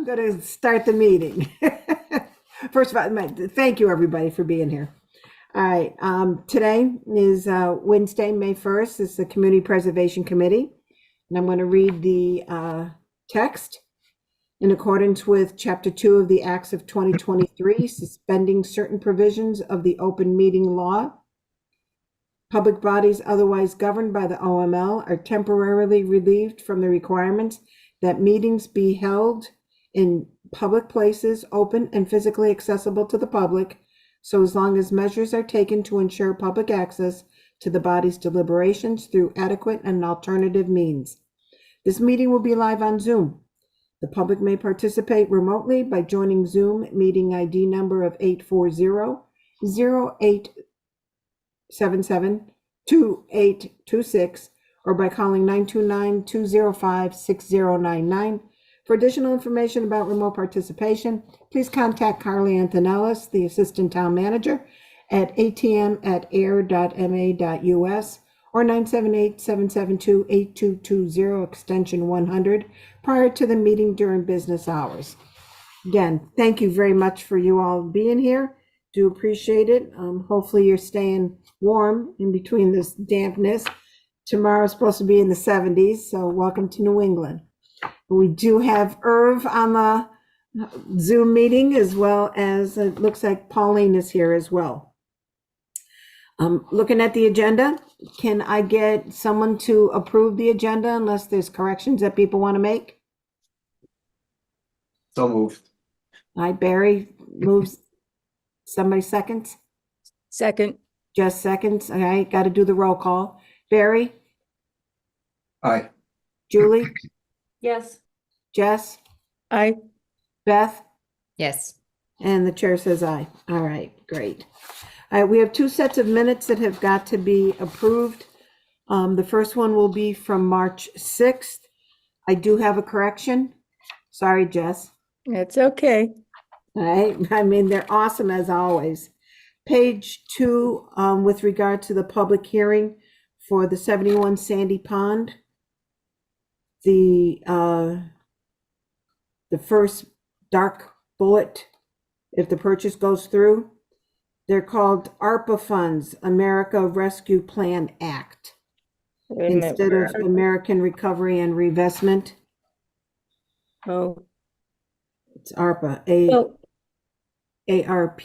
I'm going to start the meeting. First of all, thank you everybody for being here. All right, today is Wednesday, May 1st. It's the Community Preservation Committee. And I'm going to read the text in accordance with Chapter 2 of the Acts of 2023, suspending certain provisions of the open meeting law. Public bodies otherwise governed by the OML are temporarily relieved from the requirements that meetings be held in public places, open and physically accessible to the public, so as long as measures are taken to ensure public access to the body's deliberations through adequate and alternative means. This meeting will be live on Zoom. The public may participate remotely by joining Zoom meeting ID number of 840-0877-2826 or by calling 929-205-6099. For additional information about remote participation, please contact Carly Antonellis, the Assistant Town Manager, at atm@ayer.ma.us or 978-772-8220, extension 100, prior to the meeting during business hours. Again, thank you very much for you all being here. Do appreciate it. Hopefully you're staying warm in between this dampness. Tomorrow's supposed to be in the 70s, so welcome to New England. We do have Irv on the Zoom meeting, as well as it looks like Pauline is here as well. Looking at the agenda, can I get someone to approve the agenda unless there's corrections that people want to make? So moved. All right, Barry moves. Somebody seconds? Second. Just seconds. All right, got to do the roll call. Barry? Aye. Julie? Yes. Jess? Aye. Beth? Yes. And the chair says aye. All right, great. All right, we have two sets of minutes that have got to be approved. The first one will be from March 6th. I do have a correction. Sorry, Jess. That's okay. All right, I mean, they're awesome as always. Page 2, with regard to the public hearing for the 71 Sandy Pond. The first dark bullet, if the purchase goes through, they're called ARPA funds, America Rescue Plan Act, instead of American Recovery and Reinvestment. Oh, It's ARPA, ARPA.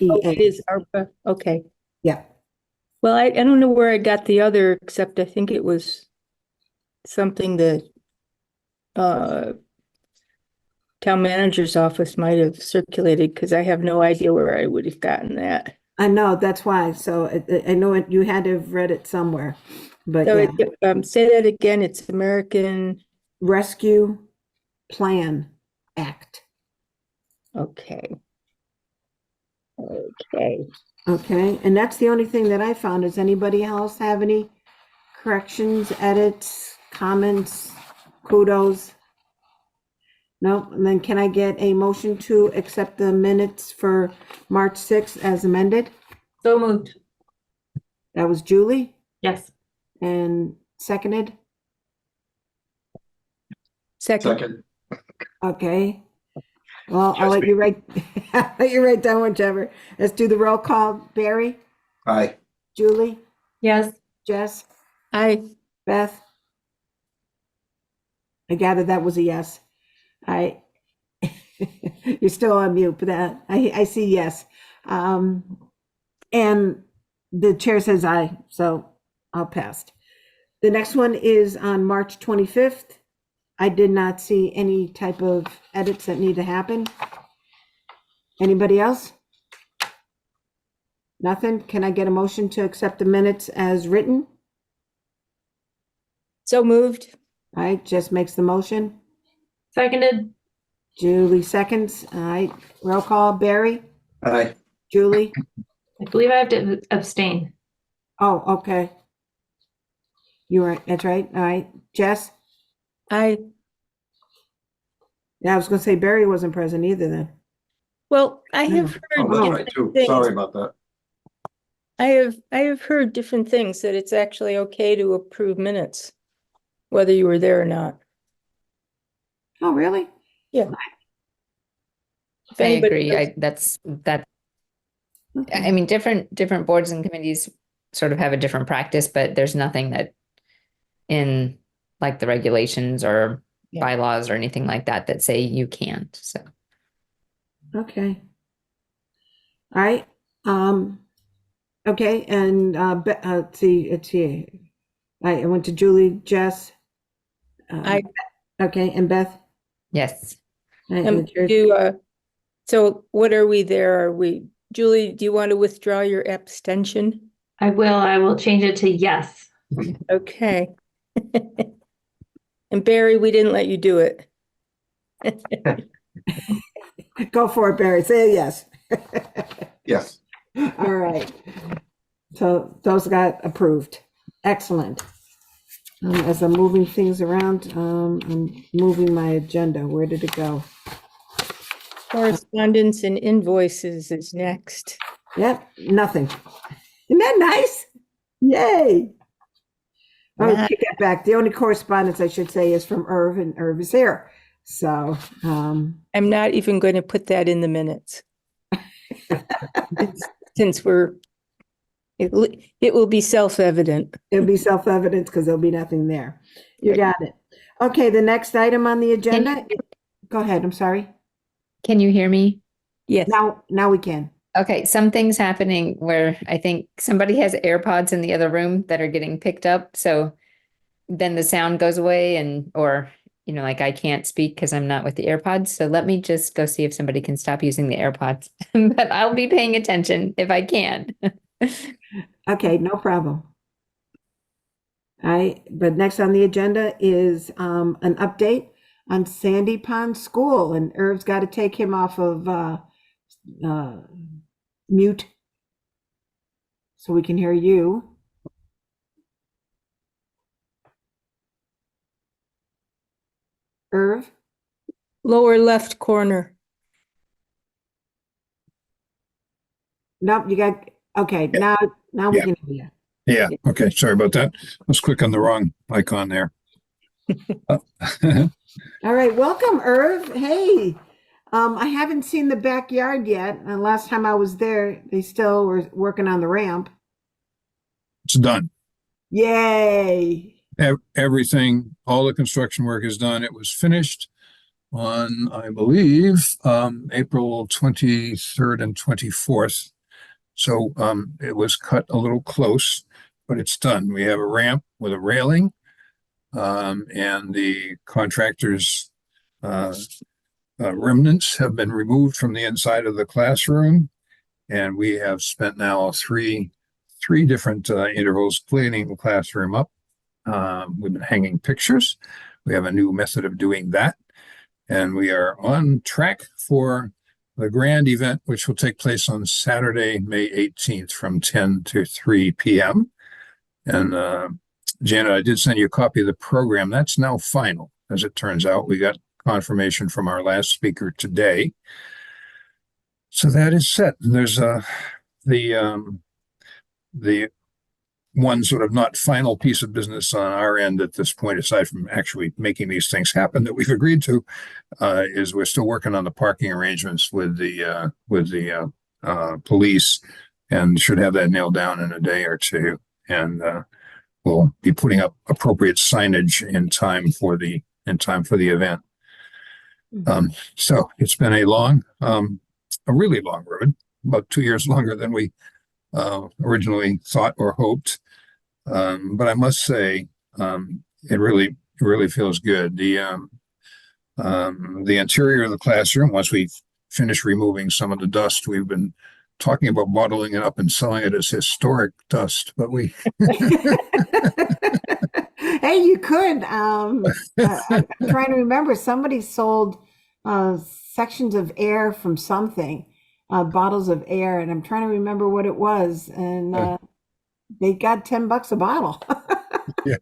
oh, it is ARPA. Okay. Yeah. Well, I don't know where I got the other, except I think it was something that town manager's office might have circulated, because I have no idea where I would have gotten that. I know, that's why. So I know you had to have read it somewhere, but So yeah. say that again. It's American Rescue Plan Act. Okay. Okay. Okay, and that's the only thing that I found. Does anybody else have any corrections, edits, comments, kudos? No, and then can I get a motion to accept the minutes for March 6th as amended? So moved. That was Julie, Yes. and seconded? Second. Okay. Well, I'll let you write, I'll let you write down whichever. Let's do the roll call. Barry, Aye. Julie, Yes. Jess, Aye. Beth. I gather that was a yes. You're still on mute, but I see yes. And the chair says aye, so I'll pass. The next one is on March 25th. I did not see any type of edits that need to happen. Anybody else? Nothing? Can I get a motion to accept the minutes as written? So moved. All right, Jess makes the motion. Seconded. Julie seconds. All right, roll call. Barry, Aye. Julie. I believe I have to abstain. Oh, okay. You were, that's right. All right, Jess. Aye. Yeah, I was gonna say Barry wasn't present either then. Well, I have heard Oh, that's right different too. things. Sorry about that. I have heard different things, that it's actually okay to approve minutes, whether you were there or not. Oh, really? Yeah. If I anybody agree. else- I Okay. mean, different boards and committees sort of have a different practice, but there's nothing that in like the regulations or Yeah. bylaws or anything like that that say you can't. So Okay. All right. Okay, and let's see, it's here. I went to Julie, Jess. I- Okay, and Beth. yes. And yours? So what are we there? Are we, Julie, do you want to withdraw your abstention? I will change it to yes. Okay. And Barry, we didn't let you do it. Go for it, Barry. Say yes. Yes. All right. So those got approved. Excellent. As I'm moving things around, I'm moving my agenda. Where did it go? Correspondence and invoices is next. Yep, nothing. Isn't that nice? Yay. Oh, Nice. take that back. The only correspondence I should say is from Irv, and Irv is here. So, I'm not even going to put that in the minutes. Since it will be self-evident. it'll be self-evident because there'll be nothing there. You got it. Okay, the next item on the agenda. Go ahead. I'm sorry. Can you hear me? Yes. Now we can. Okay, something's happening where I think somebody has AirPods in the other room that are getting picked up. So then the sound goes away or, like I can't speak because I'm not with the AirPods. So let me just go see if somebody can stop using the AirPods. But I'll be paying attention if I can. Okay, no problem. But next on the agenda is an update on Sandy Pond School, and Irv's got to take him off of mute so we can hear you. Irv? Lower left corner. Nope, you got, okay, now we Yeah. can hear you. Yeah. Okay. Sorry about that. I was clicking on the wrong icon there. All right, welcome, Irv. Hey, I haven't seen the backyard yet. And last time I was there, they still were working on the ramp. It's done. Yay. Everything, all the construction work is done. It was finished on, I believe, April 23rd and 24th. So it was cut a little close, but it's done. We have a ramp with a railing, and the contractor's remnants have been removed from the inside of the classroom, and we have spent now three different intervals cleaning the classroom up. We've been hanging pictures. We have a new method of doing that, and we are on track for the grand event, which will take place on Saturday, May 18th from 10 to 3 p.m. And Janet, I did send you a copy of the program. That's now final, as it turns out. We got confirmation from our last speaker today. So that is set. There's the one sort of not final piece of business on our end at this point, aside from actually making these things happen that we've agreed to, is we're still working on the parking arrangements with the police, and should have that nailed down in a day or two. And we'll be putting up appropriate signage in time for the event. So it's been a really long road, about 2 years longer than we originally thought or hoped. But I must say, it really feels good. The interior of the classroom, once we've finished removing some of the dust, we've been talking about bottling it up and selling it as historic dust, but we Hey, you could. I'm trying to remember. Somebody sold sections of air from something, bottles of air, and I'm trying to remember what it was. And they got $10 a bottle. yeah.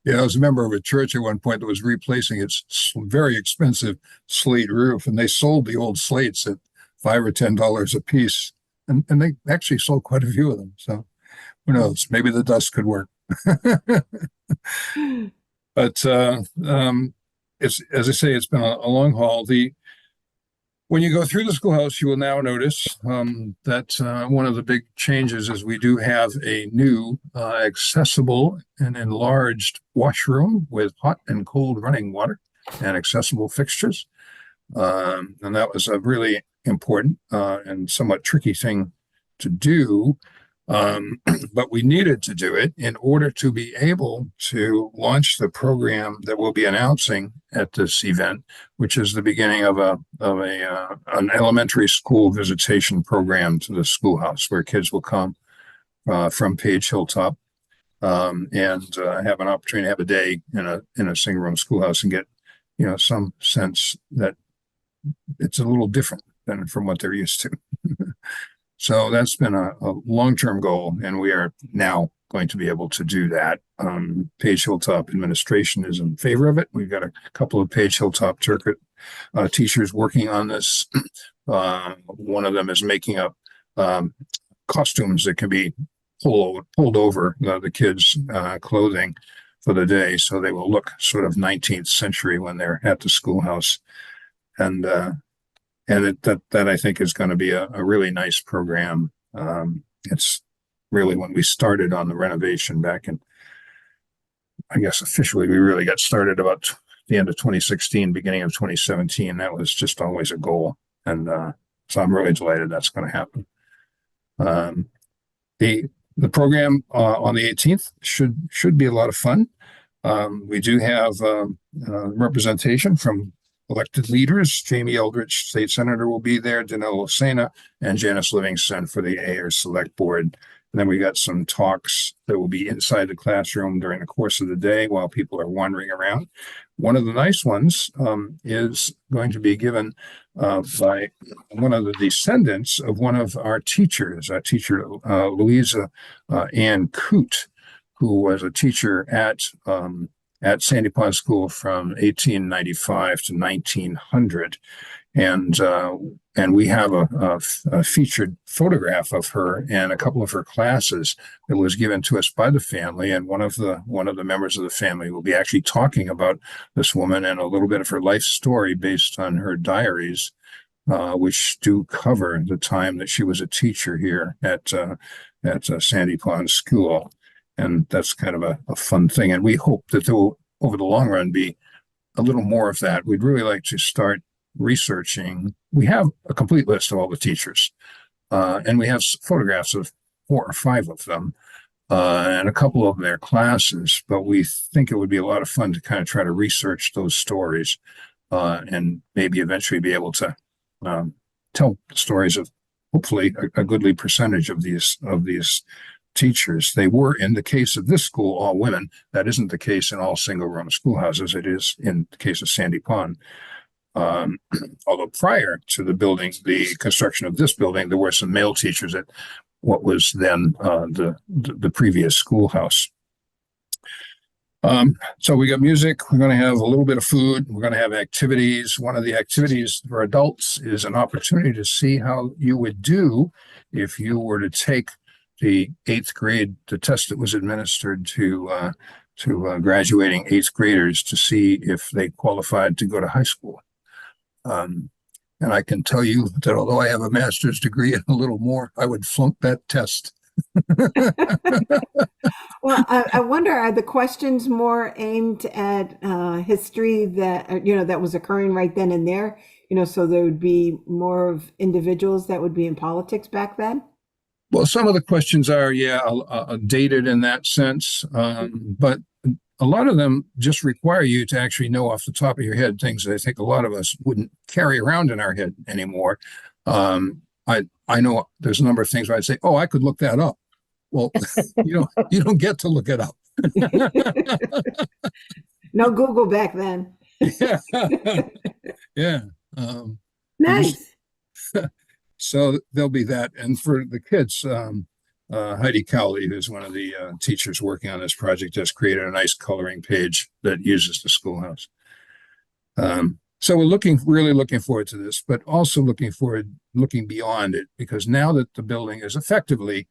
Yeah, I was a member of a church at one point that was replacing its very expensive slate roof, and they sold the old slates at $5 or $10 a piece, and they actually sold quite a few of them. So who knows? Maybe the dust could work. But it's, as I say, it's been a long haul. When you go through the schoolhouse, you will now notice that one of the big changes is we do have a new accessible and enlarged washroom with hot and cold running water and accessible fixtures. And that was a really important and somewhat tricky thing to do. But we needed to do it in order to be able to launch the program that we'll be announcing at this event, which is the beginning of an elementary school visitation program to the schoolhouse, where kids will come from Page Hilltop and have an opportunity to have a day in a single room schoolhouse and get some sense that it's a little different than from what they're used to. So that's been a long-term goal, and we are now going to be able to do that. Page Hilltop administration is in favor of it. We've got a couple of Page Hilltop teachers working on this. One of them is making up costumes that can be pulled over the kids' clothing for the day, so they will look sort of 19th century when they're at the schoolhouse. And that I think is going to be a really nice program. It's really when we started on the renovation back in, I guess officially we really got started about the end of 2016, beginning of 2017. That was just always a goal, and so I'm really delighted that's going to happen. The program on the 18th should be a lot of fun. We do have representation from elected leaders. Jamie Eldridge, state senator, will be there. Danilo Sena and Janice Livingston for the Ayer Select Board. And then we got some talks that will be inside the classroom during the course of the day while people are wandering around. One of the nice ones is going to be given by one of the descendants of one of our teachers, Louisa Ann Coote, who was a teacher at Sandy Pond School from 1895 to 1900. And we have a featured photograph of her and a couple of her classes that was given to us by the family. And one of the members of the family will be actually talking about this woman and a little bit of her life story based on her diaries, which do cover the time that she was a teacher here at Sandy Pond School. And that's kind of a fun thing. And we hope that there will, over the long run, be a little more of that. We'd really like to start researching. We have a complete list of all the teachers, and we have photographs of 4 or 5 of them, and a couple of their classes. But we think it would be a lot of fun to kind of try to research those stories, and maybe eventually be able to tell stories of hopefully a goodly percentage of these teachers. They were, in the case of this school, all women. That isn't the case in all single room schoolhouses. It is in the case of Sandy Pond. Although prior to the construction of this building, there were some male teachers at what was then the previous schoolhouse. So we got music. We're going to have a little bit of food. We're going to have activities. One of the activities for adults is an opportunity to see how you would do if you were to take the 8th grade, the test that was administered to graduating 8th graders to see if they qualified to go to high school. And I can tell you that although I have a master's degree and a little more, I would flunk that test. Well, I wonder, are the questions more aimed at history that that was occurring right then and there? So there would be more of individuals that would be in politics back then? Well, some of the questions are, dated in that sense, but a lot of them just require you to actually know off the top of your head things that I think a lot of us wouldn't carry around in our head anymore. I know there's a number of things where I'd say, "Oh, I could look that up." Well, you don't get to look it up. No Google back then. Yeah. Nice. So there'll be that. And for the kids, Heidi Cowley, who's one of the teachers working on this project, has created a nice coloring page that uses the schoolhouse. So we're really looking forward to this, but also looking beyond it, because now that the building is effectively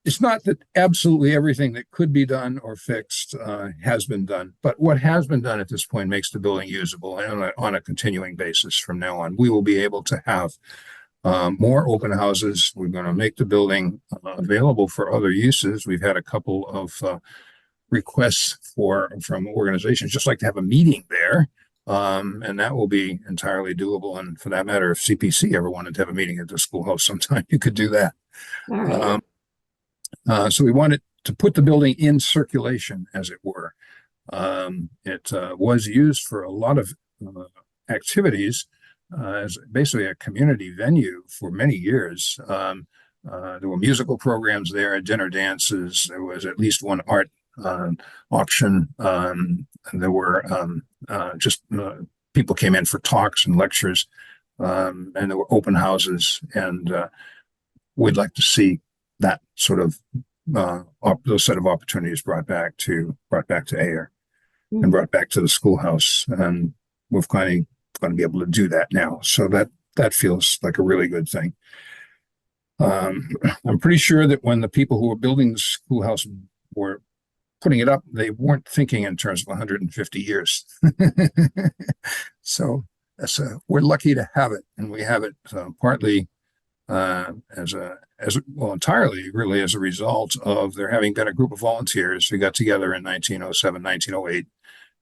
it's not that absolutely everything that could be done or fixed has been done, but what has been done at this point makes the building usable on a continuing basis from now on. We will be able to have more open houses. We're going to make the building available for other uses. We've had a couple of requests from organizations just like to have a meeting there. And that will be entirely doable. And for that matter, if CPC ever wanted to have a meeting at the schoolhouse sometime, you could do that. All right. So we wanted to put the building in circulation, as it were. It was used for a lot of activities as basically a community venue for many years. There were musical programs there, dinner dances. There was at least one art auction. And there were just people came in for talks and lectures, and there were open houses. And we'd like to see that sort of those set of opportunities brought back to Ayer and brought back to the schoolhouse. And we're going to be able to do that now. So that feels like a really good thing. I'm pretty sure that when the people who were building the schoolhouse were putting it up, they weren't thinking in terms of 150 years. So we're lucky to have it, and we have it partly entirely really as a result of there having been a group of volunteers who got together in 1907, 1908,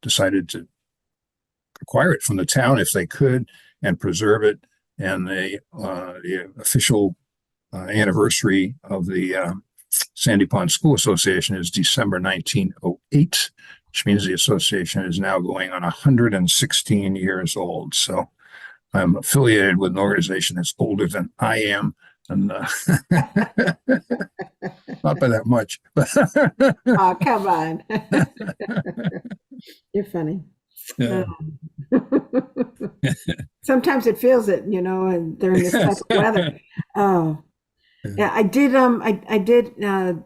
decided to acquire it from the town if they could and preserve it. And the official anniversary of the Sandy Pond School Association is December 1908, which means the association is now going on 116 years old. So I'm affiliated with an organization that's older than I am, and not by that much. But Oh, come on. You're funny. yeah. Sometimes it feels it, and during this type of weather. Oh, yeah. I did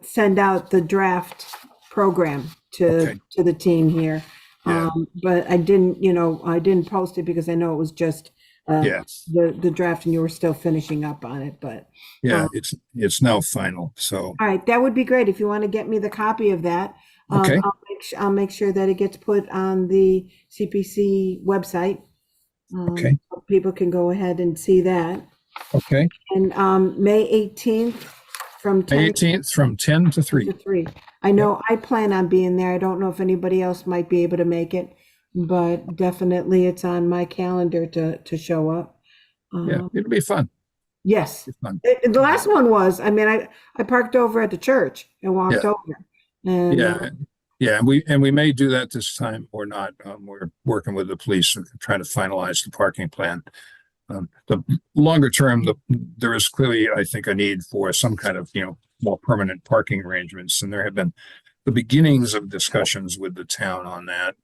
send out the draft program to the team here. Yeah. But I didn't post it because I know it was just the draft and you were still finishing up on it. But Yeah, it's now final. So all right, that would be great if you want to get me the copy of that. Okay. I'll make sure that it gets put on the CPC website. Okay. So people can go ahead and see that. Okay. And May 18th from 10 May 18th from 10 to 3. to 3. I know I plan on being there. I don't know if anybody else might be able to make it, but definitely it's on my calendar to show up. Yeah, it'll be fun. Yes. It's fun. The last one was, I parked over at the church and walked over. And Yeah, and we may do that this time or not. We're working with the police and trying to finalize the parking plan. The longer term, there is clearly, I think, a need for some kind of, more permanent parking arrangements. And there have been the beginnings of discussions with the town on that.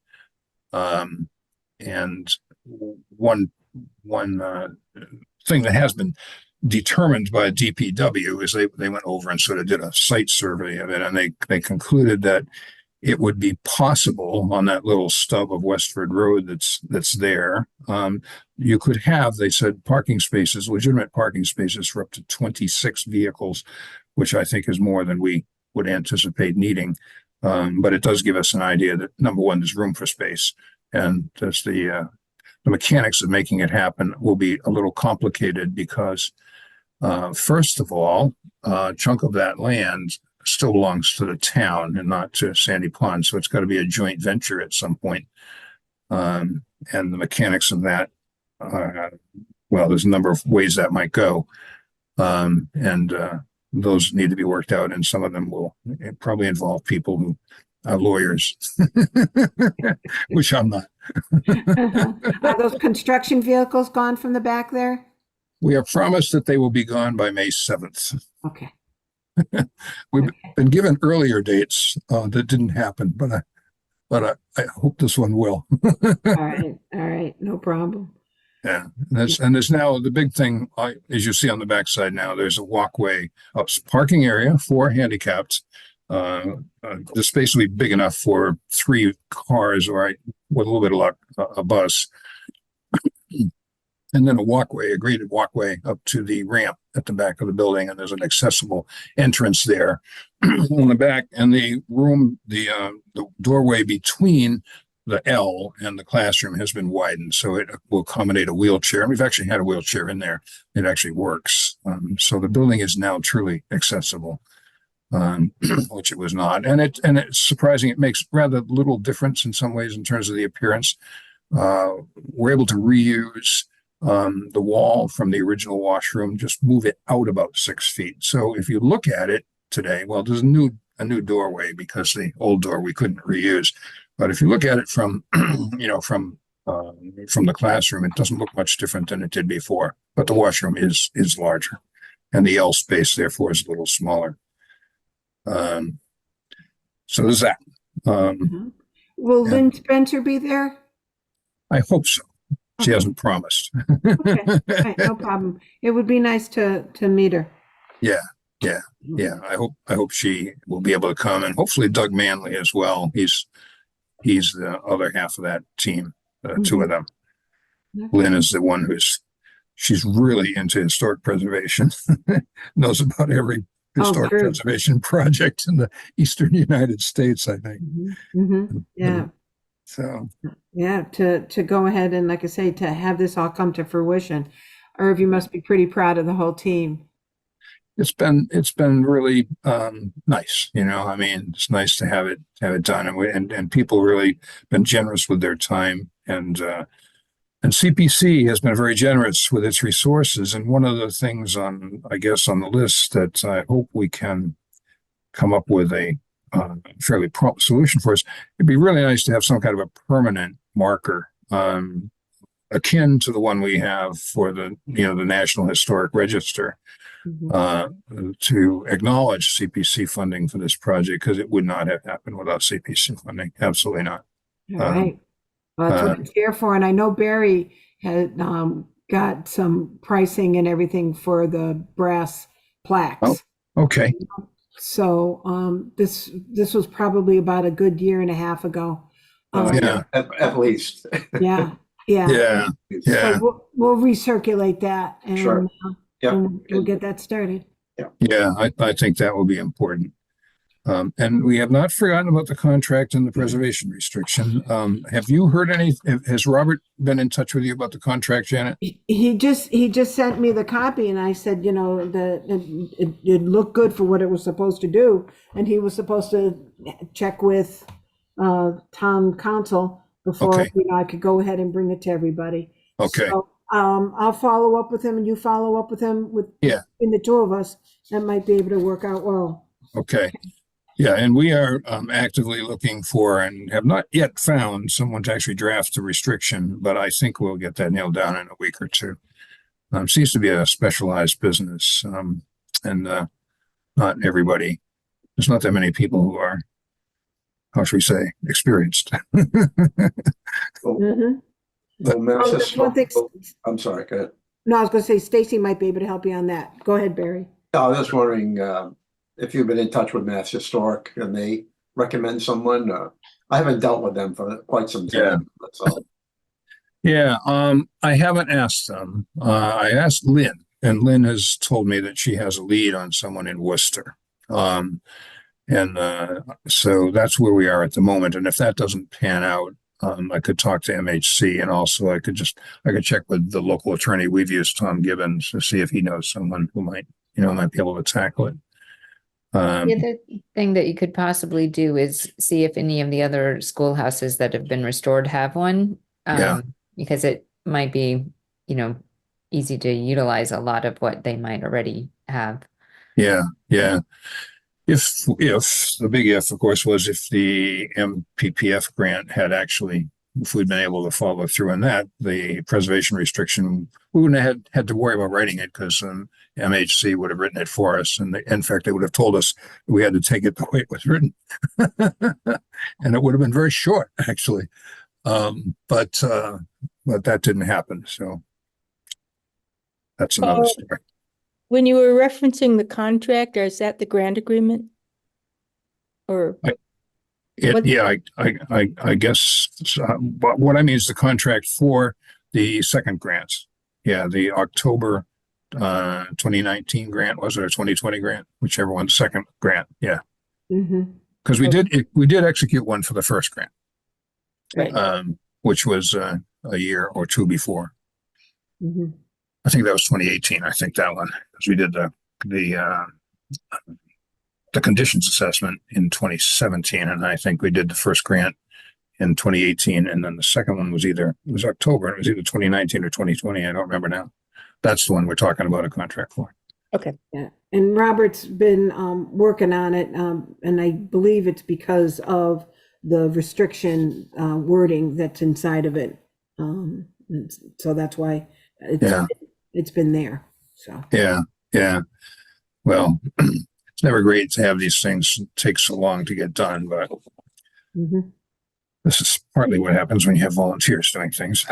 And one thing that has been determined by DPW is they went over and sort of did a site survey of it, and they concluded that it would be possible on that little stub of Westford Road that's there. You could have, they said, legitimate parking spaces for up to 26 vehicles, which I think is more than we would anticipate needing. But it does give us an idea that, number one, there's room for space, and that's the mechanics of making it happen will be a little complicated because, first of all, a chunk of that land still belongs to the town and not to Sandy Pond. So it's got to be a joint venture at some point. And the mechanics of that, there's a number of ways that might go. And those need to be worked out. And some of them will probably involve people who are lawyers, which I'm not. are those construction vehicles gone from the back there? We are promised that they will be gone by May 7th. Okay. We've been given earlier dates that didn't happen, but I hope this one will. All right, no problem. Yeah, and there's now the big thing, as you see on the backside now, there's a walkway, a parking area for handicapped. The space will be big enough for 3 cars or with a little bit of luck, a bus. and then a walkway, a graded walkway up to the ramp at the back of the building, and there's an accessible entrance there on the back. And the room, the doorway between the L and the classroom has been widened, so it will accommodate a wheelchair. And we've actually had a wheelchair in there. It actually works. So the building is now truly accessible, which it was not. And it's surprising. It makes rather little difference in some ways in terms of the appearance. We're able to reuse the wall from the original washroom, just move it out about 6 feet. So if you look at it today, well, there's a new doorway because the old door we couldn't reuse. But if you look at it from, from the classroom, it doesn't look much different than it did before. But the washroom is larger, and the L space therefore is a little smaller. So there's that. Will Yeah. Lynn Spencer be there? I hope so. She Okay. hasn't promised. Okay, all right, no problem. It would be nice to meet her. Yeah. I hope she will be able to come, and hopefully Doug Manley as well. He's the other half of that team, two of them. Okay. Lynn is the one she's really into historic preservation, knows about every historic true. preservation project in the Eastern United States, I think. Yeah, So, yeah, to go ahead and, like I say, to have this all come to fruition. Irv, you must be pretty proud of the whole team. it's been really nice, I mean, it's nice to have it done, and people really been generous with their time, and CPC has been very generous with its resources. And one of the things on the list that I hope we can come up with a fairly prompt solution for us, it'd be really nice to have some kind of a permanent marker akin to the one we have for the National Historic Register. To acknowledge CPC funding for this project, because it would not have happened without CPC funding. Absolutely not. All right. Well, that's what it's here for. And I know Barry had got some pricing and everything for the brass plaques. Oh, okay. So this was probably about a good year and a half ago. Yeah. At least. Yeah. Yeah. So we'll recirculate that, and Sure. Yeah. and we'll get that started. Yeah, I think that will be important. And we have not forgotten about the contract and the preservation restriction. Have you heard has Robert been in touch with you about the contract, Janet? He just sent me the copy, and I said, it looked good for what it was supposed to do, and he was supposed to check with town council before Okay. I could go ahead and bring it to everybody. Okay. So, I'll follow up with him, and you follow up with him in the two of us. That might be able to work out well. Okay. Yeah, and we are actively looking for, and have not yet found, someone to actually draft the restriction, but I think we'll get that nailed down in a week or two. Seems to be a specialized business, and not everybody. There's not that many people who are, how should we say, experienced. Well, Mass that's one thing- I'm sorry, go ahead. No, I was going to say Stacy might be able to help you on that. Go ahead, Barry. I was just wondering if you've been in touch with Mass Historic and they recommend someone. I haven't dealt with them for quite some time. Yeah. That's all. Yeah, I haven't asked them. I asked Lynn, and Lynn has told me that she has a lead on someone in Worcester. So that's where we are at the moment. And if that doesn't pan out, I could talk to MHC, and also I could check with the local attorney we've used, Tom Gibbons, to see if he knows someone who might be able to tackle it. The other thing that you could possibly do is see if any of the other schoolhouses that have been restored have one. Yeah. Because it might be, easy to utilize a lot of what they might already have. Yeah. If the big if, of course, was if the MPPF grant had actually, if we'd been able to follow through on that, the preservation restriction, we wouldn't have had to worry about writing it, because MHC would have written it for us. And in fact, they would have told us we had to take it the way it was written. And it would have been very short, actually. But that didn't happen. So that's another story. When you were referencing the contract, or is that the grant agreement? Or what- Yeah, I guess. But what I mean is the contract for the second grants. the October 2019 grant, was it, or 2020 grant, whichever one, second grant. Yeah. Mhm. Because we did execute one for the first grant, Right. which was a year or two before. Mhm. I think that was 2018. I think that one, because we did the conditions assessment in 2017, and I think we did the first grant in 2018, and then the second one was October. It was either 2019 or 2020. I don't remember now. That's the one we're talking about a contract for. Okay. Yeah, and Robert's been working on it, and I believe it's because of the restriction wording that's inside of it. So that's why Yeah. it's been there. So Yeah. Well, it's never great to have these things take so long to get done, but mhm. this is partly what happens when you have volunteers doing things.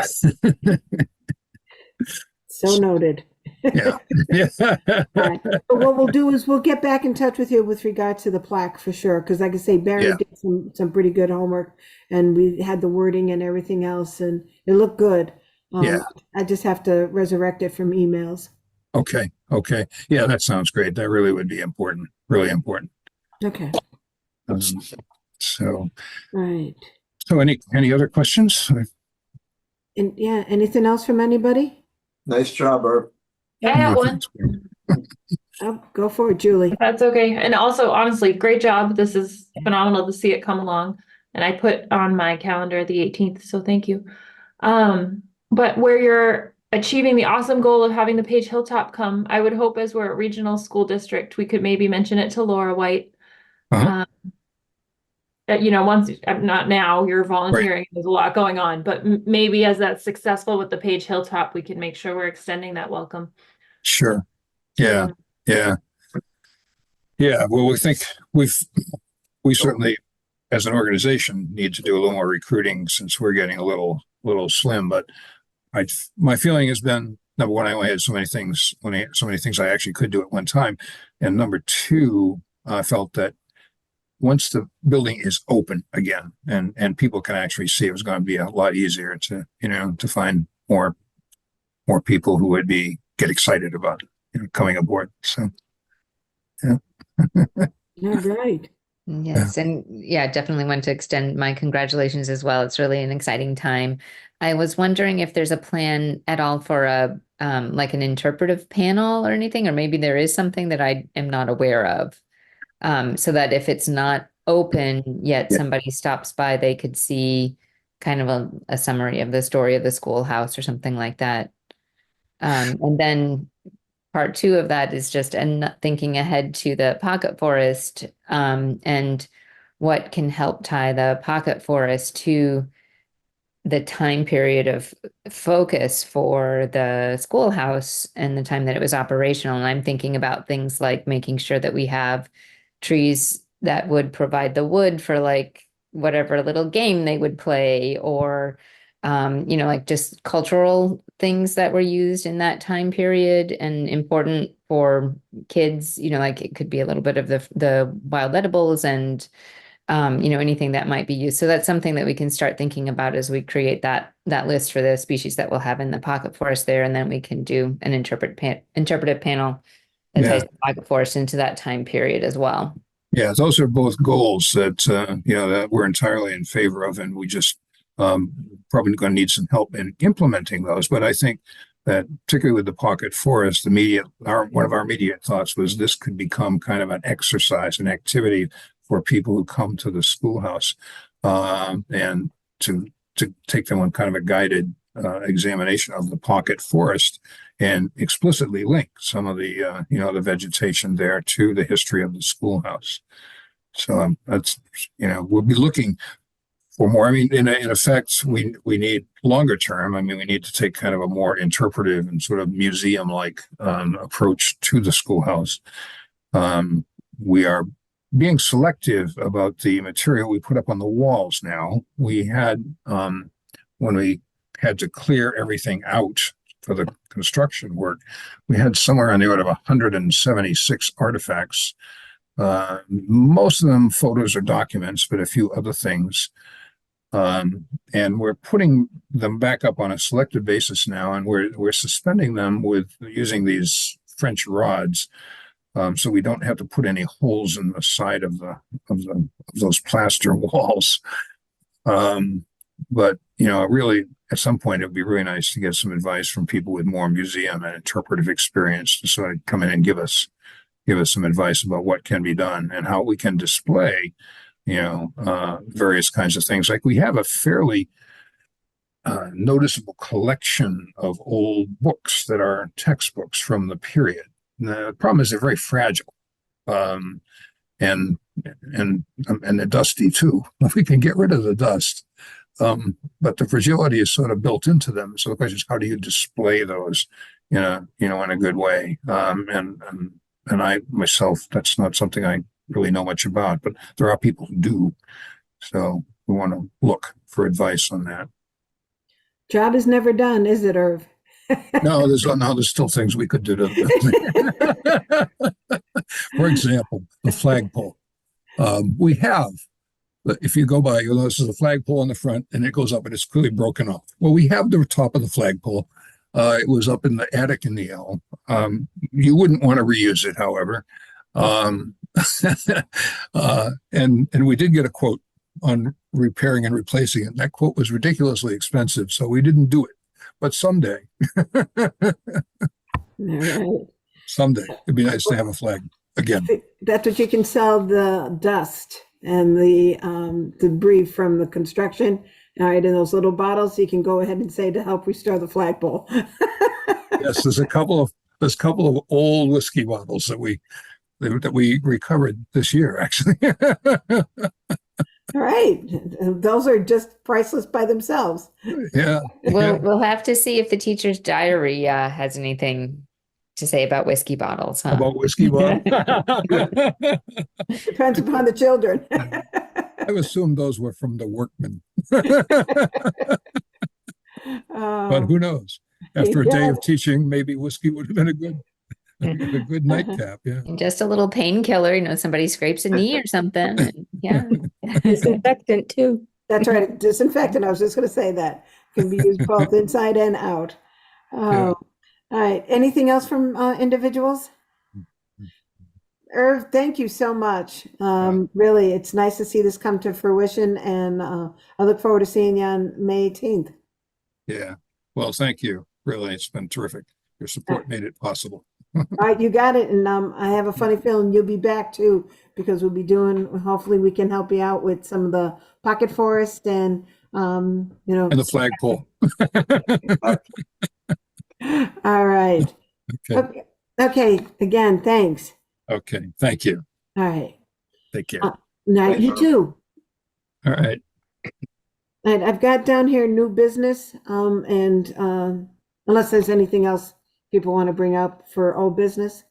So noted. Yeah. Yeah. All right. But what we'll do is we'll get back in touch with you with regard to the plaque for sure. Because like I say, Barry Yeah. did some pretty good homework, and we had the wording and everything else, and it looked good. Yeah. I just have to resurrect it from emails. Okay. Yeah, that sounds great. That really would be important. Really important. Okay. Um, so, All right. so any other questions? And yeah, anything else from anybody? Nice job, Herb. I have one. Oh, go for it, Julie. That's okay. And also, honestly, great job. This is phenomenal to see it come along. And I put on my calendar the 18th, so thank you. But where you're achieving the awesome goal of having the Page Hilltop come, I would hope as we're a regional school district, we could maybe mention it to Laura White. Uh-huh. That, once, not now, you're volunteering, there's a lot going on, but maybe as that's successful with the Page Hilltop, we can make sure we're extending that welcome. Sure. Yeah. Well, we certainly, as an organization, need to do a little more recruiting since we're getting a little slim. But my feeling has been, number one, I only had so many things I actually could do at one time, and number two, I felt that once the building is open again and people can actually see, it was going to be a lot easier to find more people who would get excited about coming aboard. So yeah. All right. Yes, and yeah, definitely want to extend my congratulations as well. It's really an exciting time. I was wondering if there's a plan at all for a like an interpretive panel or anything, or maybe there is something that I am not aware of. So that if it's not open yet, somebody stops by, they could see kind of a summary of the story of the schoolhouse or something like that. And then part two of that is just thinking ahead to the pocket forest, and what can help tie the pocket forest to the time period of focus for the schoolhouse and the time that it was operational. And I'm thinking about things like making sure that we have trees that would provide the wood for like whatever little game they would play, or like just cultural things that were used in that time period and important for kids, like it could be a little bit of the wild edibles and anything that might be used. So that's something that we can start thinking about as we create that list for the species that we'll have in the pocket forest there. And then we can do an interpretive panel that ties the pocket forest into that time period as well. Yeah, those are both goals that that we're entirely in favor of, and we just probably going to need some help in implementing those. But I think that particularly with the pocket forest, one of our immediate thoughts was this could become kind of an exercise, an activity for people who come to the schoolhouse, and to take them on kind of a guided examination of the pocket forest and explicitly link some of the the vegetation there to the history of the schoolhouse. So that's we'll be looking for more. I mean, in effect, we need longer term. I mean, we need to take kind of a more interpretive and sort of museum-like approach to the schoolhouse. We are being selective about the material we put up on the walls now. We had when we had to clear everything out for the construction work, we had somewhere on the order of 176 artifacts. Most of them photos or documents, but a few other things. And we're putting them back up on a selected basis now, and we're suspending them with using these French rods, so we don't have to put any holes in the side of those plaster walls. But really, at some point, it'd be really nice to get some advice from people with more museum and interpretive experience to sort of come in and give us some advice about what can be done and how we can display, various kinds of things. Like we have a fairly noticeable collection of old books that are textbooks from the period. The problem is they're very fragile, and they're dusty too. We can get rid of the dust, but the fragility is sort of built into them. So the question is, how do you display those in a good way? And I myself, that's not something I really know much about, but there are people who do. So we want to look for advice on that. Job is never done, is it, Irv? No, there's still things we could do to. For example, the flagpole. We have, if you go by, you'll notice there's a flagpole on the front, and it goes up, and it's clearly broken off. Well, we have the top of the flagpole. It was up in the attic in the L. You wouldn't want to reuse it, however. And we did get a quote on repairing and replacing it. That quote was ridiculously expensive, so we didn't do it. But someday, All right. someday, it'd be nice to have a flag again. That's what you can sell, the dust and the debris from the construction. All right, in those little bottles, you can go ahead and say to help restore the flagpole. Yes, there's a couple of old whiskey bottles that we recovered this year, actually. All right, those are just priceless by themselves. Yeah. We'll have to see if the teacher's diary has anything to say about whiskey bottles, huh? About whiskey bottle. Depends upon the children. I've assumed those were from the workmen. But who knows? After a day of teaching, maybe whiskey would have been a good nightcap. Yeah. And just a little painkiller, somebody scrapes a knee or something. And, yeah. Disinfectant too. That's right, disinfectant. I was just going to say that can be used both inside and out. Yeah. All right. Anything else from individuals? Irv, thank you so much. Really, it's nice to see this come to fruition, and I look forward to seeing you on May 18th. Yeah. Well, thank you. Really, it's been terrific. Your support made it possible. All right, you got it. And I have a funny feeling you'll be back too, because we'll be hopefully we can help you out with some of the pocket forest and, And the flagpole. All right. Okay. Okay. Again, thanks. Okay. Thank you. All right. Take care. Now Thanks, you Irv. too. All right. And I've got down here new business, and unless there's anything else people want to bring up for old business.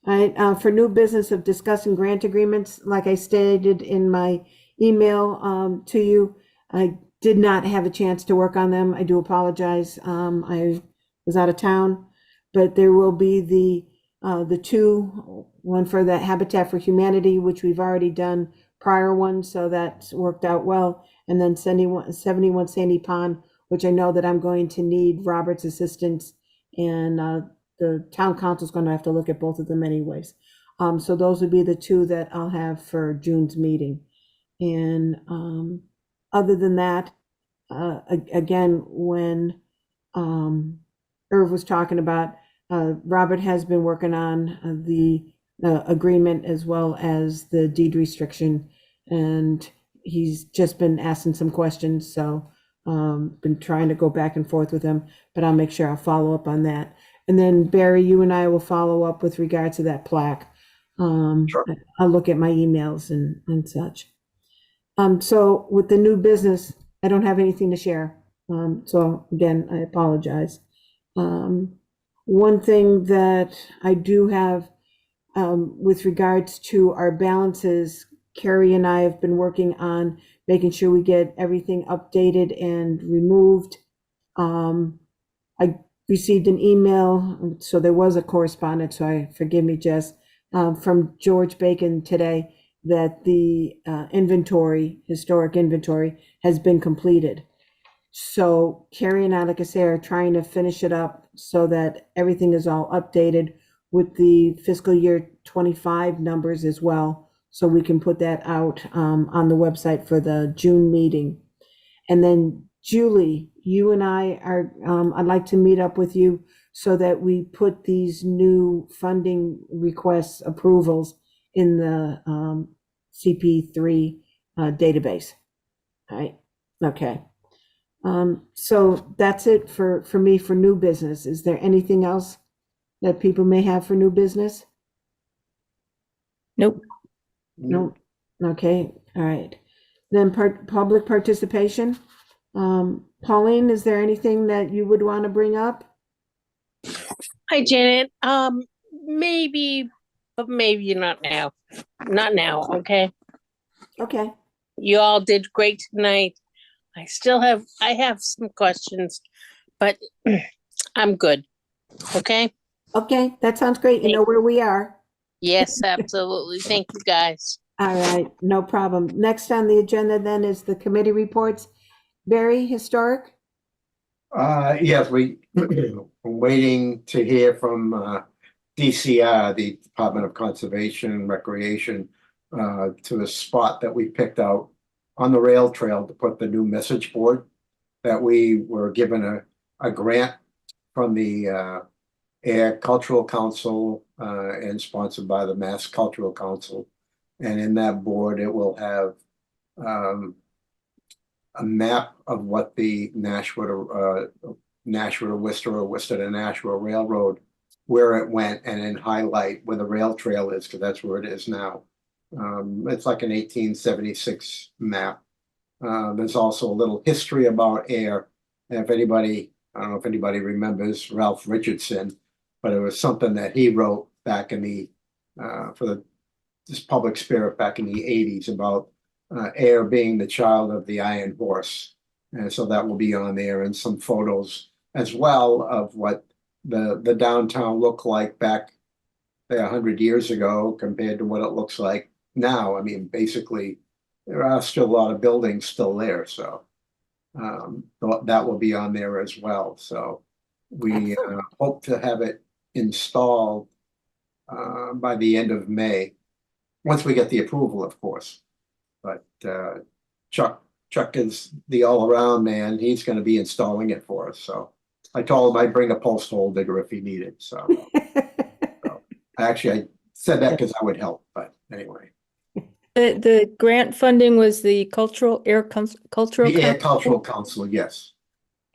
All right, for new business of discussing grant agreements, like I stated in my email to you, I did not have a chance to work on them. I do apologize. I was out of town, but there will be the two, one for the Habitat for Humanity, which we've already done prior ones, so that's worked out well. And then 71 Sandy Pond, which I know that I'm going to need Robert's assistance, and the town council is going to have to look at both of them anyways. So those would be the two that I'll have for June's meeting. And other than that, again, when Irv was talking about, Robert has been working on the agreement as well as the deed restriction, and he's just been asking some questions, so been trying to go back and forth with him, but I'll make sure I'll follow up on that. And then Barry, you and I will follow up with regards to that plaque. Sure. I'll look at my emails and such. So with the new business, I don't have anything to share. So again, I apologize. One thing that I do have with regards to our balances, Carrie and I have been working on making sure we get everything updated and removed. I received an email, so there was a correspondence, so forgive me, Jess, from George Bacon today, that the historic inventory has been completed. So Carrie and I, like I say, are trying to finish it up so that everything is all updated with the fiscal year 25 numbers as well. So we can put that out on the website for the June meeting. And then Julie, you and I are, I'd like to meet up with you so that we put these new funding requests approvals in the CP3 database. All right, okay. So that's it for me for new business. Is there anything else that people may have for new business? Nope. No. Okay, all right. Then public participation. Pauline, is there anything that you would want to bring up? Hi, Janet. Maybe, but maybe not now. Not now, okay? Okay, You all did great tonight. I have some questions, but I'm good, okay? okay, that sounds great. You know where we are. Yes, absolutely. Thank you, guys. All right, no problem. Next on the agenda then is the committee reports. Barry, historic? Yes, we're waiting to hear from DCR, the Department of Conservation and Recreation, to the spot that we picked out on the rail trail to put the new message board that we were given a grant from the Ayer Cultural Council and sponsored by the Mass Cultural Council. And in that board, it will have a map of what the Nashua to Worcester or Worcester to Nashua Railroad, where it went, and then highlight where the rail trail is, because that's where it is now. It's like an 1876 map. There's also a little history about Ayer. And if anybody, I don't know if anybody remembers Ralph Richardson, but it was something that he wrote back in the this public spirit back in the 80s about Ayer being the child of the Iron Horse. And so that will be on there, and some photos as well of what the downtown looked like back 100 years ago compared to what it looks like now. I mean, basically, there are still a lot of buildings still there, so that will be on there as well. So we hope to have it installed by the end of May, once we get the approval, of course. But Chuck is the all-around man. He's going to be installing it for us. So I told him I'd bring a post hole digger if he needed. So actually, I said that because I would help. But anyway, The grant funding was the Ayer Cultural the Ayer Council? Cultural Council, yes.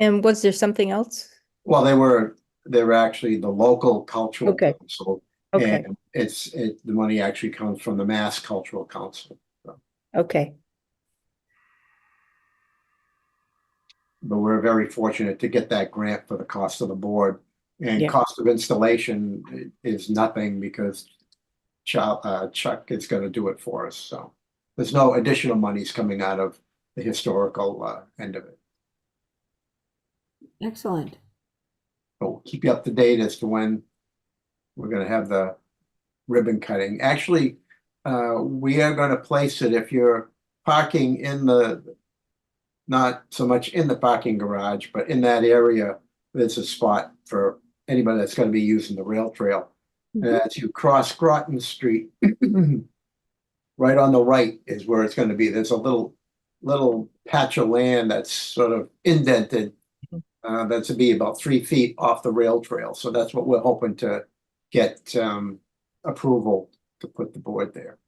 And was there something else? Well, they were actually the local cultural Okay. council, Okay, and the money actually comes from the Mass Cultural Council. okay. But we're very fortunate to get that grant for the cost of the board, and Yeah. cost of installation is nothing because Chuck is going to do it for us. So there's no additional monies coming out of the historical end of it. Excellent. But we'll keep you up to date as to when we're going to have the ribbon cutting. Actually, we are going to place it if you're parking in not so much in the parking garage, but in that area. There's a spot for anybody that's going to be using the rail trail. As you cross Groton Street, right on the right is where it's going to be. There's a little patch of land that's sort of indented. That's to be about 3 feet off the rail trail. So that's what we're hoping to get approval to put the board there.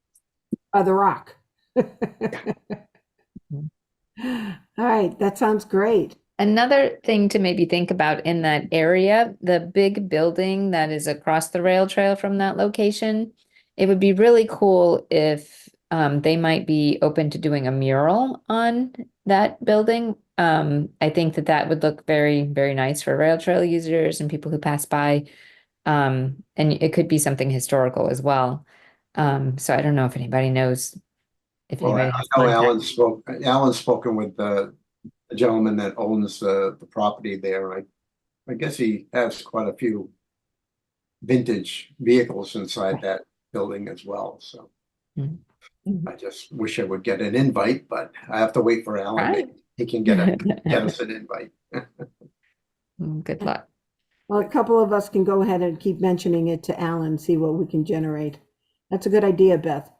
The rock. All right, that sounds great. Another thing to maybe think about in that area, the big building that is across the rail trail from that location, it would be really cool if they might be open to doing a mural on that building. I think that would look very, very nice for rail trail users and people who pass by. And it could be something historical as well. So I don't know if anybody knows. If Well, anybody I has know contact. Alan's spoken with the gentleman that owns the property there. I guess he has quite a few vintage vehicles inside that building as well. So I just wish I would get an invite, but I have to wait for Alan. Right. Maybe he can get us an invite. Good luck. Well, a couple of us can go ahead and keep mentioning it to Alan, see what we can generate. That's a good idea, Beth.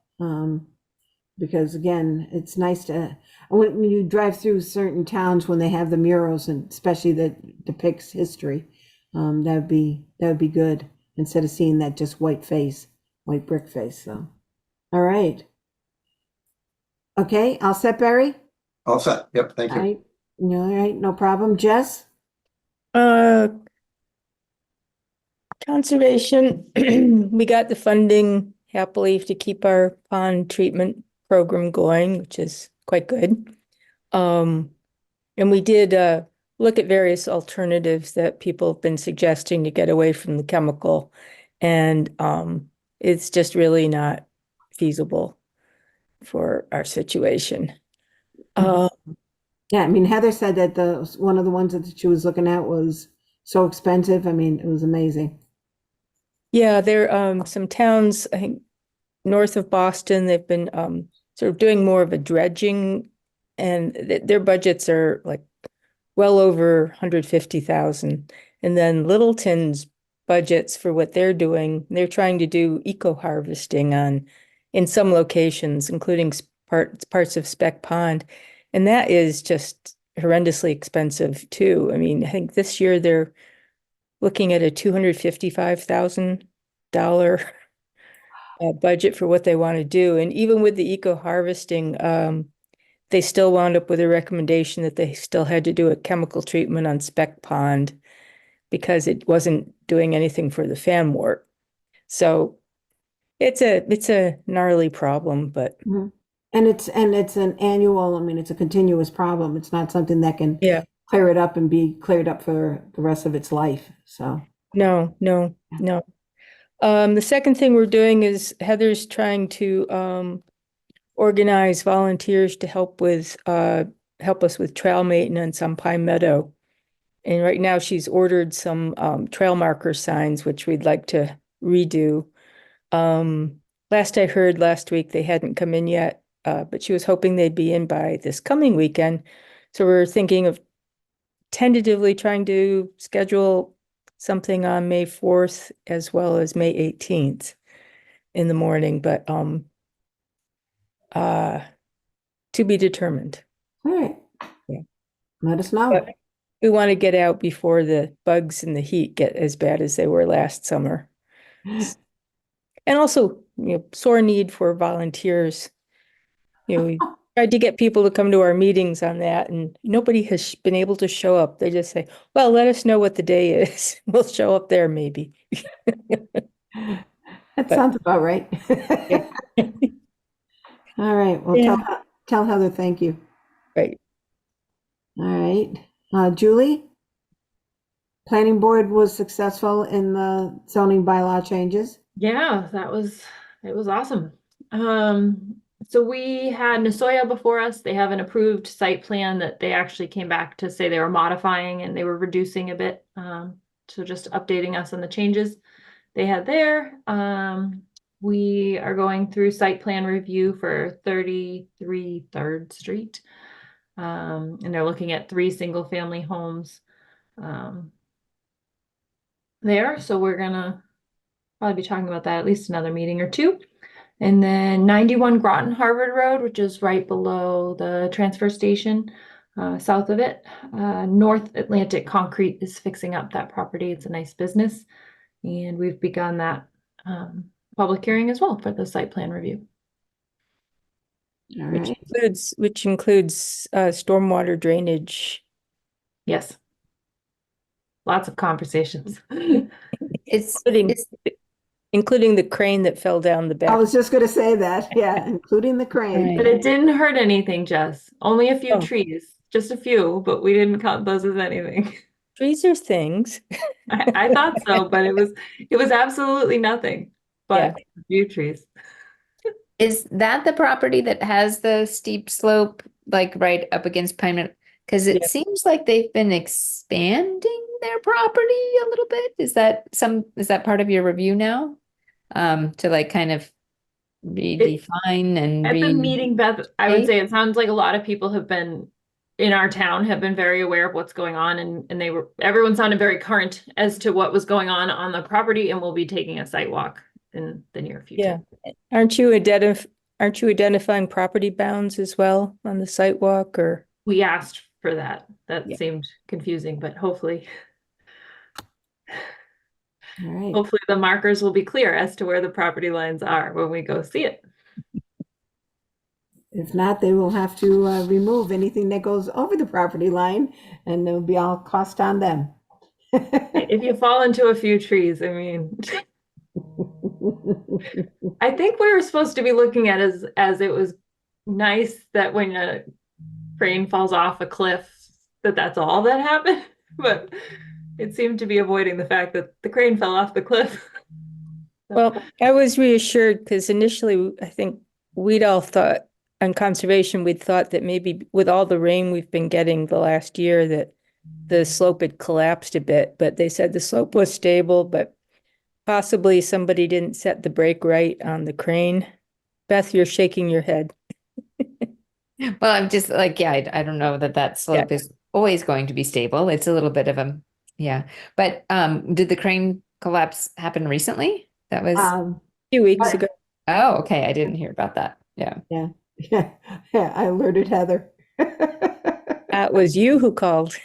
Because again, it's nice to, when you drive through certain towns when they have the murals and especially that depicts history, that would be good instead of seeing that just white face, white brick face. So, all right. Okay, all set, Barry? All set. Yep, thank All you. right. All right, no problem. Jess? Conservation, we got the funding happily to keep our pond treatment program going, which is quite good. And we did look at various alternatives that people have been suggesting to get away from the chemical. And it's just really not feasible for our situation. Yeah, I mean, Heather said that one of the ones that she was looking at was so expensive. I mean, it was amazing. Yeah, there some towns, I think north of Boston, they've been sort of doing more of a dredging, and their budgets are like well over 150,000. And then Littleton's budgets for what they're doing, they're trying to do eco harvesting in some locations, including parts of Spec Pond. And that is just horrendously expensive too. I mean, I think this year they're looking at a $255,000 budget for what they want to do. And even with the eco harvesting, they still wound up with a recommendation that they still had to do a chemical treatment on Spec Pond because it wasn't doing anything for the fan wart. So it's a gnarly problem, but Mhm. And it's an annual, I mean, it's a continuous problem. It's not something that can yeah, clear it up and be cleared up for the rest of its life. So, no. The second thing we're doing is Heather's trying to organize volunteers to help us with trail maintenance on Pine Meadow. And right now she's ordered some trail marker signs, which we'd like to redo. Last I heard last week, they hadn't come in yet, but she was hoping they'd be in by this coming weekend. So we're thinking of tentatively trying to schedule something on May 4th as well as May 18th in the morning, but to be determined. all right. Yeah. Let us know. But we want to get out before the bugs and the heat get as bad as they were last summer. And also, sore need for volunteers. We tried to get people to come to our meetings on that, and nobody has been able to show up. They just say, well, let us know what the day is. We'll show up there maybe. That sounds about right. All right. Well, Yeah. tell Heather thank you. Right. All right. Julie? Planning board was successful in the zoning bylaw changes. Yeah, it was awesome. So we had Nasoya before us. They have an approved site plan that they actually came back to say they were modifying and they were reducing a bit. So just updating us on the changes they had there. We are going through site plan review for 33 3rd Street. And they're looking at 3 single family homes there. So we're gonna probably be talking about that at least another meeting or two. And then 91 Groton Harvard Road, which is right below the transfer station, south of it. North Atlantic Concrete is fixing up that property. It's a nice business. And we've begun that public hearing as well for the site plan review. All Which right. includes stormwater drainage. Yes. Lots of conversations. It's Including the crane that fell down the I back. was just going to say that. Yeah, including the crane. Right. But it didn't hurt anything, Jess. Only a few Oh. trees, just a few, but we didn't count those as anything. Trees are things. I thought so, but it was absolutely nothing but a few trees. Is that the property that has the steep slope, like right up against Pine Mountain? Because it Yeah. seems like they've been expanding their property a little bit. Is that part of your review now? To like kind of redefine and At the meeting, Beth, I would Hey. say it sounds like a lot of people have been in our town have been very aware of what's going on, and everyone sounded very current as to what was going on the property, and we'll be taking a site walk in the near Yeah. future. Aren't you identifying property bounds as well on the site walk or? We asked for that. That Yeah. seemed confusing, but hopefully All right. hopefully the markers will be clear as to where the property lines are when we go see it. If not, they will have to remove anything that goes over the property line, and it'll be all cost on them. If you fall into a few trees, I mean, I think we were supposed to be looking at as it was nice that when a crane falls off a cliff, that's all that happened. But it seemed to be avoiding the fact that the crane fell off the cliff. Well, I was reassured because initially I think we'd all thought on conservation, we'd thought that maybe with all the rain we've been getting the last year that the slope had collapsed a bit, but they said the slope was stable, but possibly somebody didn't set the brake right on the crane. Beth, you're shaking your head. Well, I'm just like, yeah, I don't know that slope is always going to be stable. It's a little bit of a, yeah. But did the crane collapse happen recently? That was, A few weeks ago. oh, okay. I didn't hear about that. Yeah. Yeah, I alerted Heather. It was you who called.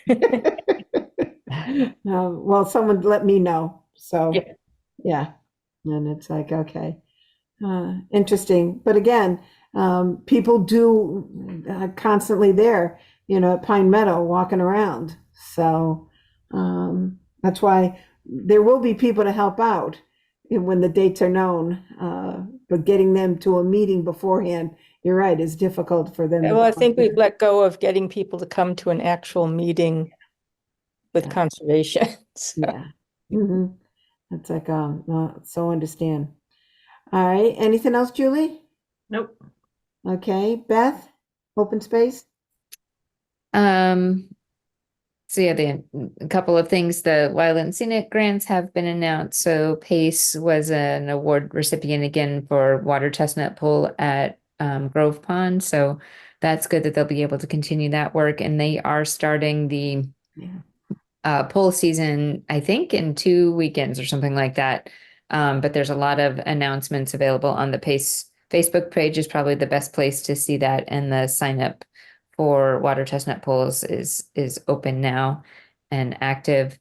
Well, someone let me know. So, Yeah. yeah. And it's like, okay, interesting. But again, people do constantly there, at Pine Meadow walking around. So that's why there will be people to help out when the dates are known. But getting them to a meeting beforehand, you're right, is difficult for them. Well, I think we've let go of getting people to come to an actual meeting with conservation. So, Yeah. hmm It's like, no, so understand. All right. Anything else, Julie? Nope. Okay. Beth, open space? So yeah, a couple of things. The Wild and Scenic grants have been announced. So Pace was an award recipient again for water chestnut pool at Grove Pond. So that's good that they'll be able to continue that work. And they are starting the pool season, I think, in 2 weekends or something like that. But there's a lot of announcements available on the Pace Facebook page is probably the best place to see that. And the sign up for water chestnut pools is open now and active.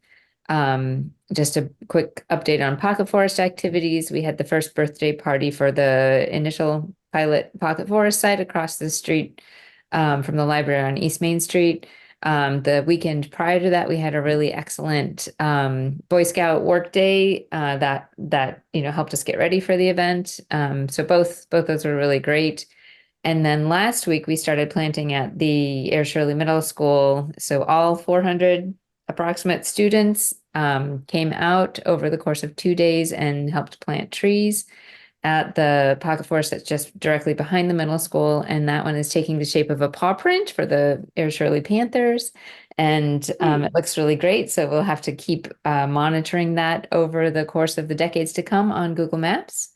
Just a quick update on pocket forest activities. We had the first birthday party for the initial pilot pocket forest site across the street from the library on East Main Street. The weekend prior to that, we had a really excellent Boy Scout work day that helped us get ready for the event. So both those were really great. And then last week we started planting at the Ayer Shirley Middle School. So all 400 approximate students came out over the course of 2 days and helped plant trees at the pocket forest that's just directly behind the middle school. And that one is taking the shape of a paw print for the Ayer Shirley Panthers. And it looks really great. So we'll have to keep monitoring that over the course of the decades to come on Google Maps.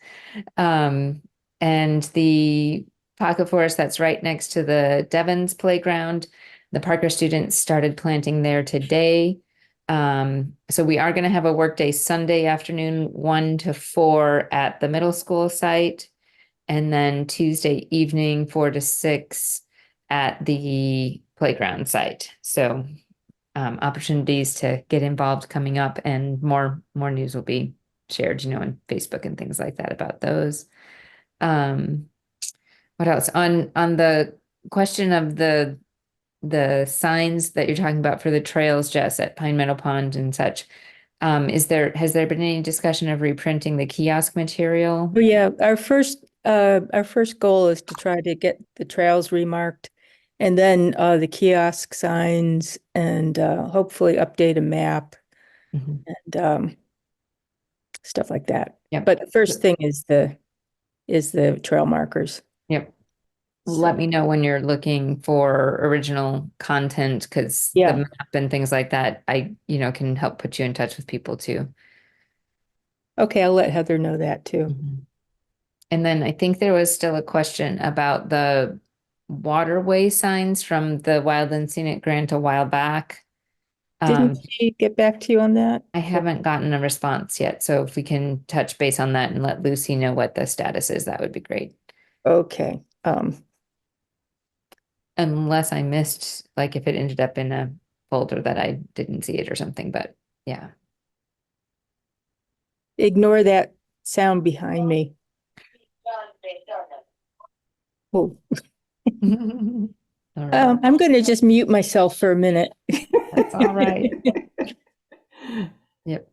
And the pocket forest that's right next to the Devon's playground, the Parker students started planting there today. So we are going to have a workday Sunday afternoon, 1 to 4 at the middle school site, and then Tuesday evening, 4 to 6 at the playground site. So opportunities to get involved coming up, and more news will be shared, on Facebook and things like that about those. What else on the question of the signs that you're talking about for the trails, Jess, at Pine Meadow Pond and such? Has there been any discussion of reprinting the kiosk material? oh yeah, our first goal is to try to get the trails remarked and then the kiosk signs and hopefully update a map Mhm. and stuff like that. Yep. But the first thing is the trail markers. Yep. Let me know when you're looking for original content, because Yeah. the map and things like that, I can help put you in touch with people too. Okay, I'll let Heather know that too. And then I think there was still a question about the waterway signs from the Wild and Scenic Grant a while back. Didn't she get back to you on that? I haven't gotten a response yet, so if we can touch base on that and let Lucy know what the status is, that would be great. Okay, Unless I missed, like if it ended up in a folder that I didn't see it or something, but yeah. ignore that sound behind me. Oh, All right, I'm gonna just mute myself for a minute. that's all right. Yep.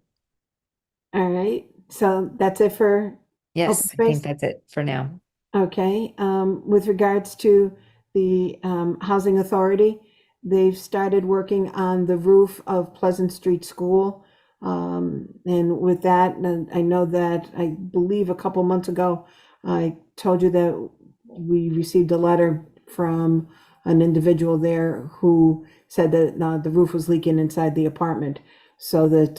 All right, so that's it for, Yes, I space. think that's it for now. okay. With regards to the Housing Authority, they've started working on the roof of Pleasant Street School. And with that, and I know that, I believe a couple months ago, I told you that we received a letter from an individual there who said that the roof was leaking inside the apartment. So that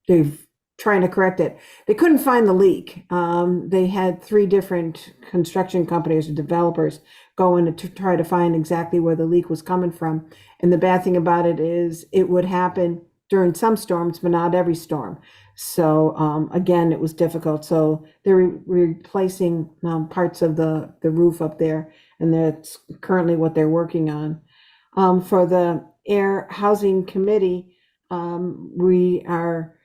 they've trying to correct it. They couldn't find the leak. They had 3 different construction companies or developers go in to try to find exactly where the leak was coming from. And the bad thing about it is it would happen during some storms, but not every storm. So again, it was difficult. So they're replacing parts of the roof up there, and that's currently what they're working on. For the Air Housing Committee, we are,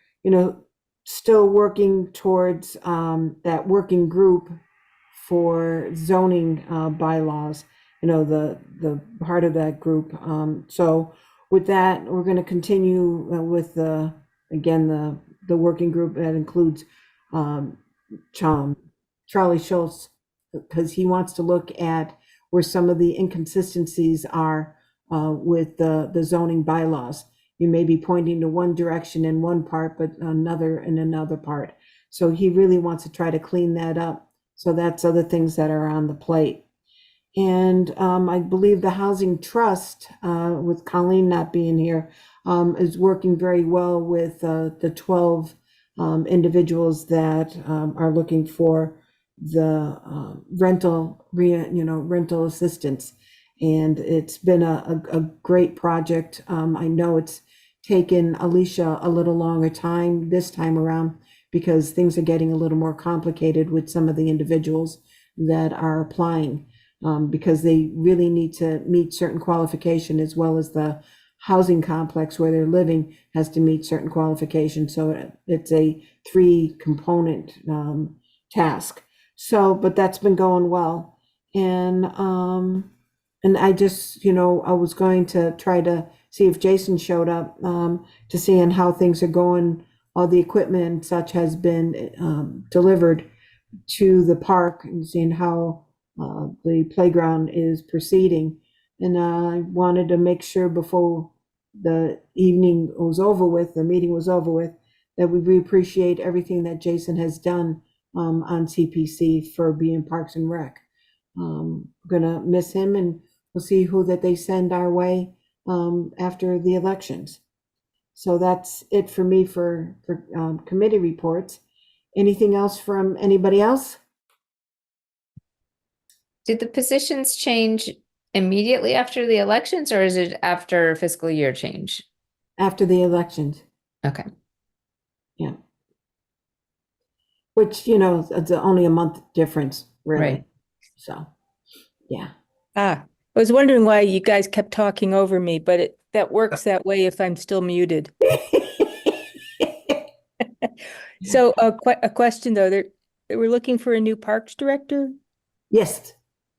still working towards that working group for zoning bylaws, the part of that group. So with that, we're going to continue with the working group that includes Charlie Schultz, because he wants to look at where some of the inconsistencies are with the zoning bylaws. You may be pointing to one direction in one part, but another in another part. So he really wants to try to clean that up. So that's other things that are on the plate. And I believe the Housing Trust, with Colleen not being here, is working very well with the 12 individuals that are looking for the rental assistance. And it's been a great project. I know it's taken Alicia a little longer time this time around because things are getting a little more complicated with some of the individuals that are applying, because they really need to meet certain qualification, as well as the housing complex where they're living has to meet certain qualifications. So it's a 3-component task. So, but that's been going well. And I just, I was going to try to see if Jason showed up to see how things are going. All the equipment and such has been delivered to the park, and seeing how the playground is proceeding. And I wanted to make sure before the evening was over with, the meeting was over with, that we appreciate everything that Jason has done on CPC for being Parks and Rec. Gonna miss him, and we'll see who that they send our way after the elections. So that's it for me for committee reports. Anything else from anybody else? Did the positions change immediately after the elections, or is it after fiscal year change? After the elections, Okay. yeah. Which, it's only a month difference, really. Right. So, yeah. I was wondering why you guys kept talking over me, but that works that way if I'm still muted. So a question though, they were looking for a new parks director? Yes,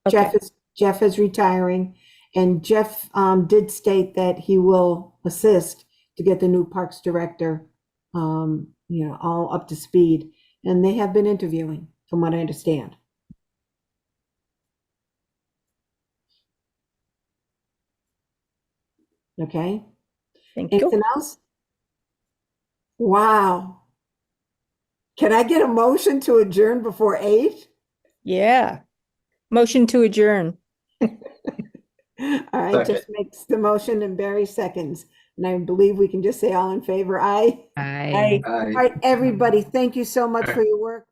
Okay. Jeff is retiring, and Jeff did state that he will assist to get the new parks director, all up to speed. And they have been interviewing, from what I understand. Okay. Thank you. Anything else? Wow. Can I get a motion to adjourn before 8? Yeah. Motion to adjourn. All right, Second. Jeff makes the motion and Barry seconds. And I believe we can just say all in favor, aye. I All right, everybody, thank you so much for your work.